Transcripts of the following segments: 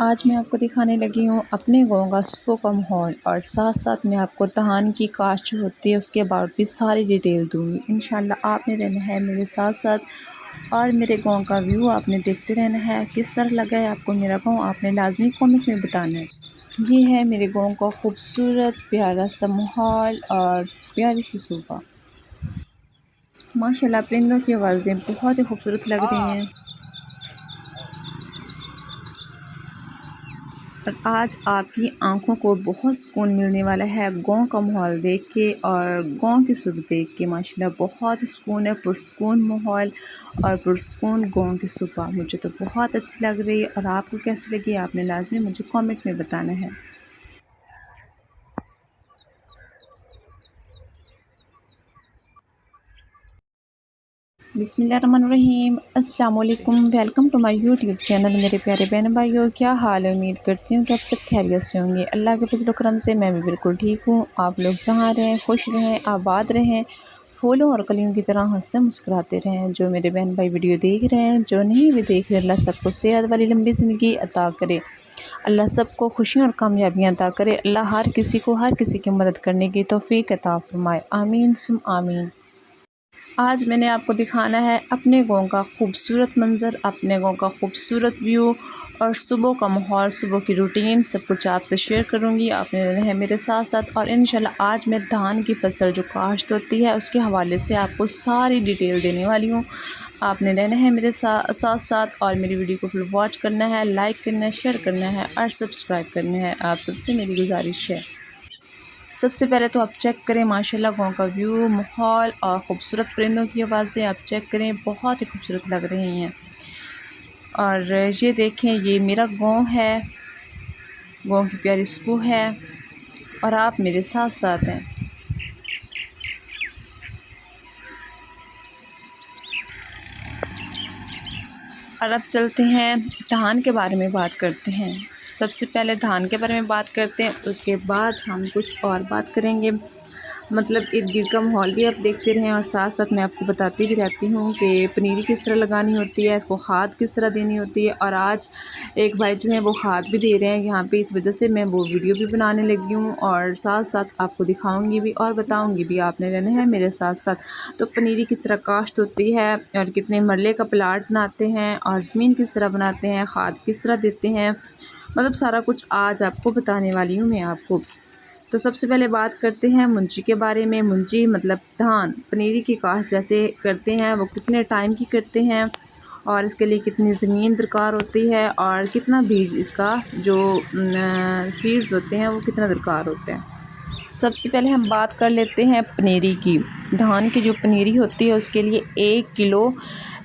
आज मैं आपको दिखाने लगी हूँ अपने गाँव का सुबह का माहौल और साथ साथ मैं आपको धान की काश्त जो होती है उसके बारे भी सारी डिटेल दूँगी। इंशाल्लाह आपने रहना है मेरे साथ साथ और मेरे गाँव का व्यू आपने देखते रहना है। किस तरह लगा है आपको मेरा गाँव आपने लाजमी कमेंट में बताना है। ये है मेरे गाँव का खूबसूरत प्यारा सा माहौल और प्यारी सी सुबह। माशाल्लाह परिंदों की आवाज़ें बहुत ही खूबसूरत लग रही हैं। और आज आपकी आंखों को बहुत सुकून मिलने वाला है गाँव का माहौल देख के और गाँव की सुबह देख के। माशाल्लाह बहुत सुकून है, पुरसुकून माहौल और पुरसुकून गाँव की सुबह मुझे तो बहुत अच्छी लग रही है। और आपको कैसी लगी आपने लाजमी मुझे कमेंट में बताना है। बिस्मिल्लाहिर्रहमानिर्रहीम, अस्सलाम वालेकुम, welcome to my YouTube channel. मेरे प्यारे बहन भाइयों, क्या हाल है? उम्मीद करती हूँ कि आप सब खैरियत से होंगे। अल्लाह के फजल करम से मैं भी बिल्कुल ठीक हूँ। आप लोग जहाँ रहें खुश रहें, आबाद रहें, फूलों और कलियों की तरह हंसते मुस्कुराते रहें। जो मेरे बहन भाई वीडियो देख रहे हैं, जो नहीं भी देख रहे, अल्लाह सबको सेहत वाली लंबी ज़िंदगी अता करे। अल्लाह सबको खुशियाँ और कामयाबियाँ अता करे। अल्लाह हर किसी को हर किसी की मदद करने की तौफीक अता फरमाए। आमीन सुम आमीन। आज मैंने आपको दिखाना है अपने गांव का खूबसूरत मंज़र, अपने गांव का खूबसूरत व्यू और सुबह का माहौल, सुबह की रूटीन सब कुछ आपसे शेयर करूंगी। आपने रहना है मेरे साथ साथ और इंशाल्लाह आज मैं धान की फसल जो काश्त होती है उसके हवाले से आपको सारी डिटेल देने वाली हूँ। आपने रहना है मेरे साथ साथ और मेरी वीडियो को फुल वॉच करना है, लाइक करना है, शेयर करना है और सब्सक्राइब करना है। आप सबसे मेरी गुजारिश है। सबसे पहले तो आप चेक करें माशाल्लाह गाँव का व्यू, माहौल और ख़ूबसूरत परिंदों की आवाज़ें आप चेक करें, बहुत ही खूबसूरत लग रही हैं। और ये देखें, ये मेरा गाँव है, गाँव की प्यारी सुबह है और आप मेरे साथ साथ हैं। और अब चलते हैं धान के बारे में बात करते हैं। सबसे पहले धान के बारे में बात करते हैं, उसके बाद हम कुछ और बात करेंगे। मतलब इर्द गिर्द का माहौल भी आप देखते रहें और साथ साथ मैं आपको बताती भी रहती हूँ कि पनीरी किस तरह लगानी होती है, इसको खाद किस तरह देनी होती है। और आज एक भाई जो है वो खाद भी दे रहे हैं यहाँ पे, इस वजह से मैं वो वीडियो भी बनाने लगी हूँ और साथ साथ आपको दिखाऊँगी भी और बताऊँगी भी। आपने रहना है मेरे साथ साथ। तो पनीरी किस तरह काश्त होती है और कितने मरले का प्लाट बनाते हैं और ज़मीन किस तरह बनाते हैं, खाद किस तरह देते हैं, मतलब सारा कुछ आज आपको बताने वाली हूँ मैं आपको। तो सबसे पहले बात करते हैं मुंजी के बारे में। मुंजी मतलब धान, पनीरी की काश्त जैसे करते हैं वो कितने टाइम की करते हैं और इसके लिए कितनी ज़मीन दरकार होती है और कितना बीज इसका जो सीड्स होते हैं वो कितना दरकार होते हैं। सबसे पहले हम बात कर लेते हैं पनीरी की। धान की जो पनीरी होती है उसके लिए 1 किलो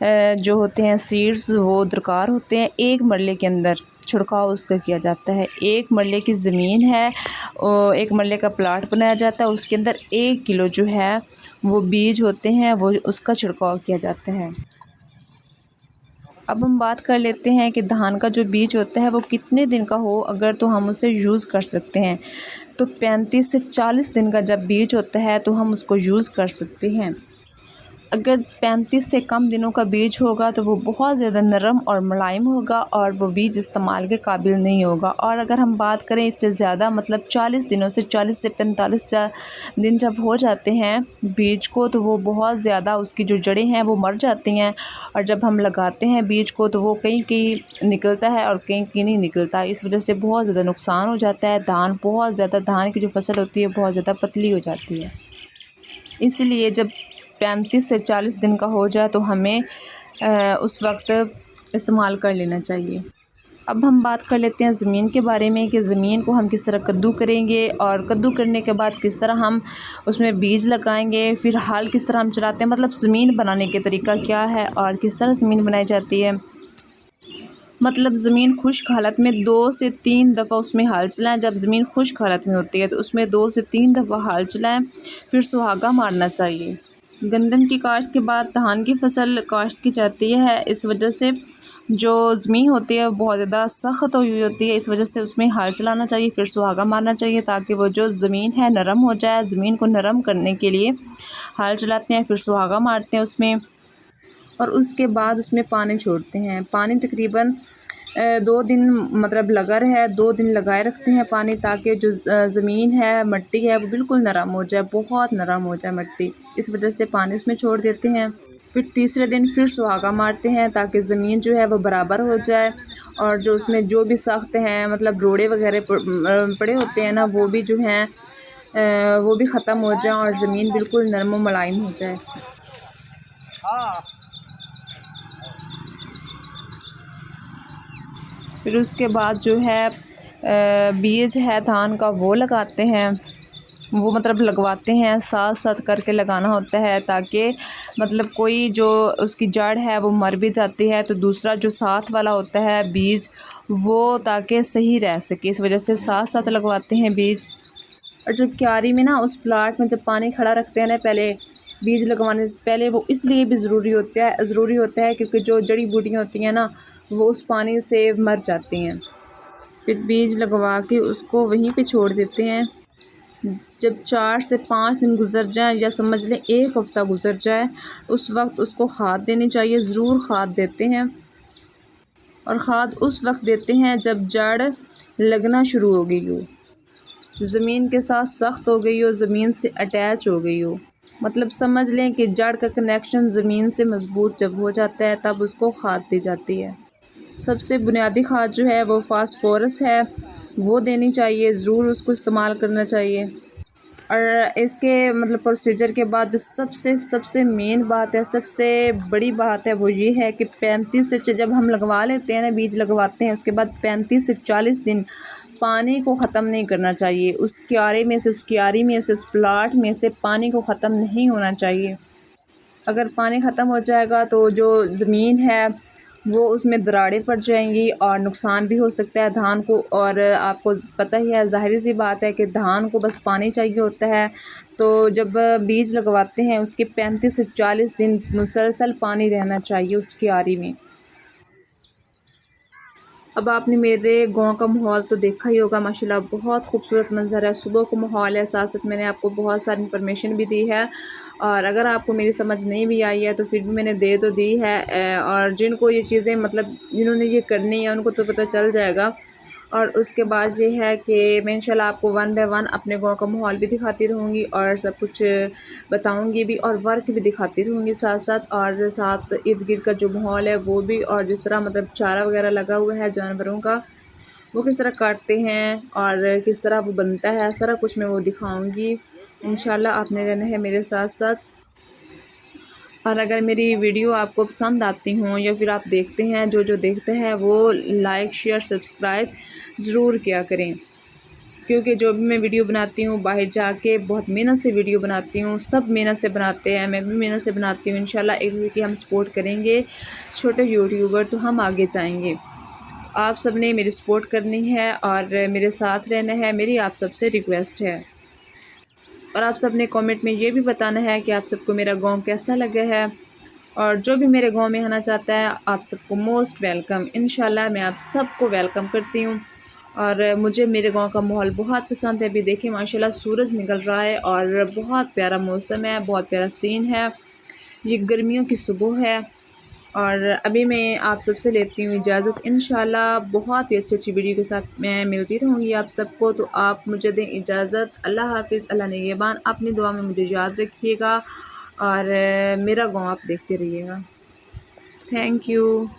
जो होते हैं सीड्स वो दरकार होते हैं। एक मरले के अंदर छिड़काव उसका किया जाता है। एक मरले की ज़मीन है, एक मरले का प्लाट बनाया जाता है, उसके अंदर 1 किलो जो है वो बीज होते हैं वो उसका छिड़काव किया जाता है। अब हम बात कर लेते हैं कि धान का जो बीज होता है वो कितने दिन का हो अगर तो हम उसे यूज़ कर सकते हैं। तो 35 से 40 दिन का जब बीज होता है तो हम उसको यूज़ कर सकते हैं। अगर 35 से कम दिनों का बीज होगा तो वो बहुत ज़्यादा नरम और मुलायम होगा और वो बीज इस्तेमाल के काबिल नहीं होगा। और अगर हम बात करें इससे ज़्यादा, मतलब 40 दिनों से 40 से 45 दिन जब हो जाते हैं बीज को, तो वो बहुत ज़्यादा उसकी जो जड़ें हैं वो मर जाती हैं और जब हम लगाते हैं बीज को तो वो कहीं कहीं निकलता है और कहीं कहीं नहीं निकलता। इस वजह से बहुत ज़्यादा नुकसान हो जाता है। धान की जो फसल होती है बहुत ज़्यादा पतली हो जाती है। इसलिए जब 35 से 40 दिन का हो जाए तो हमें उस वक्त इस्तेमाल कर लेना चाहिए। अब हम बात कर लेते हैं ज़मीन के बारे में कि ज़मीन को हम किस तरह कद्दू करेंगे और कद्दू करने के बाद किस तरह हम उसमें बीज लगाएंगे, फिर हाल किस तरह हम चलाते हैं, मतलब ज़मीन बनाने के तरीका क्या है और किस तरह ज़मीन बनाई जाती है। मतलब ज़मीन खुश्क हालत में 2 से 3 दफ़ा उसमें हल चलाएं। जब ज़मीन खुश्क हालत में होती है तो उसमें 2 से 3 दफ़ा हल चलाएं, फिर सुहागा मारना चाहिए। गंदम की काश्त के बाद धान की फसल काश्त की जाती है। इस वजह से जो ज़मीन होती है बहुत ज़्यादा सख्त हुई होती है, इस वजह से उसमें हल चलाना चाहिए, फिर सुहागा मारना चाहिए ताकि वो जो ज़मीन है नरम हो जाए। ज़मीन को नरम करने के लिए हल चलाते हैं, फिर सुहागा मारते हैं उसमें और उसके बाद उसमें पानी छोड़ते हैं। पानी तकरीबन 2 दिन मतलब लगा रहे, 2 दिन लगाए रखते हैं पानी, ताकि जो ज़मीन है, मिट्टी है, वो बिल्कुल नरम हो जाए, बहुत नरम हो जाए मिट्टी। इस वजह से पानी उसमें छोड़ देते हैं। फिर तीसरे दिन फिर सुहागा मारते हैं ताकि ज़मीन जो है वो बराबर हो जाए, और जो उसमें जो भी सख्त हैं मतलब रोड़े वगैरह पड़े होते हैं ना, वो भी जो हैं वो भी ख़त्म हो जाए और ज़मीन बिल्कुल नरम व मुलायम हो जाए। फिर उसके बाद जो है बीज है धान का वो लगाते हैं, वो मतलब लगवाते हैं, साथ साथ करके लगाना होता है, ताकि मतलब कोई जो उसकी जड़ है वो मर भी जाती है तो दूसरा जो साथ वाला होता है बीज वो ताकि सही रह सके, इस वजह से साथ साथ लगवाते हैं बीज। और जब क्यारी में ना उस प्लाट में जब पानी खड़ा रखते हैं ना पहले बीज लगवाने से पहले, वो इसलिए भी ज़रूरी होता है क्योंकि जो जड़ी बूटियाँ होती हैं ना वो उस पानी से मर जाती हैं। फिर बीज लगवा के उसको वहीं पे छोड़ देते हैं। जब 4 से 5 दिन गुज़र जाए या समझ लें 1 हफ़्ता गुज़र जाए, उस वक्त उसको खाद देनी चाहिए। ज़रूर खाद देते हैं, और खाद उस वक्त देते हैं जब जड़ लगना शुरू हो गई हो, ज़मीन के साथ सख्त हो गई हो, ज़मीन से अटैच हो गई हो, मतलब समझ लें कि जड़ का कनेक्शन ज़मीन से मज़बूत जब हो जाता है तब उसको खाद दी जाती है। सबसे बुनियादी खाद जो है वो फास्फोरस है, वो देनी चाहिए, ज़रूर उसको इस्तेमाल करना चाहिए। और इसके मतलब प्रोसीजर के बाद सबसे मेन बात है, सबसे बड़ी बात है, वो ये है कि 35 से जब हम लगवा लेते हैं ना, बीज लगवाते हैं, उसके बाद 35 से 40 दिन पानी को ख़त्म नहीं करना चाहिए। उस क्यारी में से उस प्लाट में से पानी को ख़त्म नहीं होना चाहिए। अगर पानी ख़त्म हो जाएगा तो जो ज़मीन है वो उसमें दरारें पड़ जाएंगी और नुकसान भी हो सकता है धान को। और आपको पता ही है, ज़ाहिर सी बात है कि धान को बस पानी चाहिए होता है, तो जब बीज लगवाते हैं उसके 35 से 40 दिन मुसलसल पानी रहना चाहिए उस क्यारी में। अब आपने मेरे गांव का माहौल तो देखा ही होगा, माशाल्लाह बहुत खूबसूरत मंज़र है, सुबह को माहौल है, साथ साथ मैंने आपको बहुत सारी इन्फॉर्मेशन भी दी है। और अगर आपको मेरी समझ नहीं भी आई है तो फिर भी मैंने दे तो दी है। और जिनको ये चीज़ें मतलब जिन्होंने ये करनी है उनको तो पता चल जाएगा। और उसके बाद ये है कि मैं इंशाल्लाह आपको 1 बाय 1 अपने गाँव का माहौल भी दिखाती रहूँगी और सब कुछ बताऊँगी भी, और वर्क भी दिखाती रहूँगी साथ साथ, और साथ इर्द गिर्द का जो माहौल है वो भी, और जिस तरह मतलब चारा वगैरह लगा हुआ है जानवरों का वो किस तरह काटते हैं और किस तरह वो बनता है, सारा कुछ मैं वो दिखाऊँगी इंशाल्लाह। आपने रहना है मेरे साथ साथ। और अगर मेरी वीडियो आपको पसंद आती हों या फिर आप देखते हैं, जो देखते हैं वो लाइक शेयर सब्सक्राइब ज़रूर किया करें, क्योंकि जो भी मैं वीडियो बनाती हूँ बाहर जाके बहुत मेहनत से वीडियो बनाती हूँ, सब मेहनत से बनाते हैं, मैं भी मेहनत से बनाती हूँ। इंशाल्लाह एक दूसरे की हम सपोर्ट करेंगे, छोटे यूट्यूबर तो हम आगे जाएंगे। आप सब ने मेरी सपोर्ट करनी है और मेरे साथ रहना है, मेरी आप सबसे रिक्वेस्ट है। और आप सब ने कमेंट में ये भी बताना है कि आप सबको मेरा गांव कैसा लगा है, और जो भी मेरे गांव में आना चाहता है आप सबको मोस्ट वेलकम। इंशाल्लाह मैं आप सबको वेलकम करती हूँ। और मुझे मेरे गांव का माहौल बहुत पसंद है। अभी देखिए माशाल्लाह सूरज निकल रहा है और बहुत प्यारा मौसम है, बहुत प्यारा सीन है। ये गर्मियों की सुबह है और अभी मैं आप सबसे लेती हूँ इजाज़त। इंशाल्लाह बहुत ही अच्छी वीडियो के साथ मैं मिलती रहूँगी आप सबको। तो आप मुझे दें इजाज़त। अल्लाह हाफिज़, अल्लाह निगहबान। अपनी दुआ में मुझे याद रखिएगा और मेरा गाँव आप देखते रहिएगा। Thank you.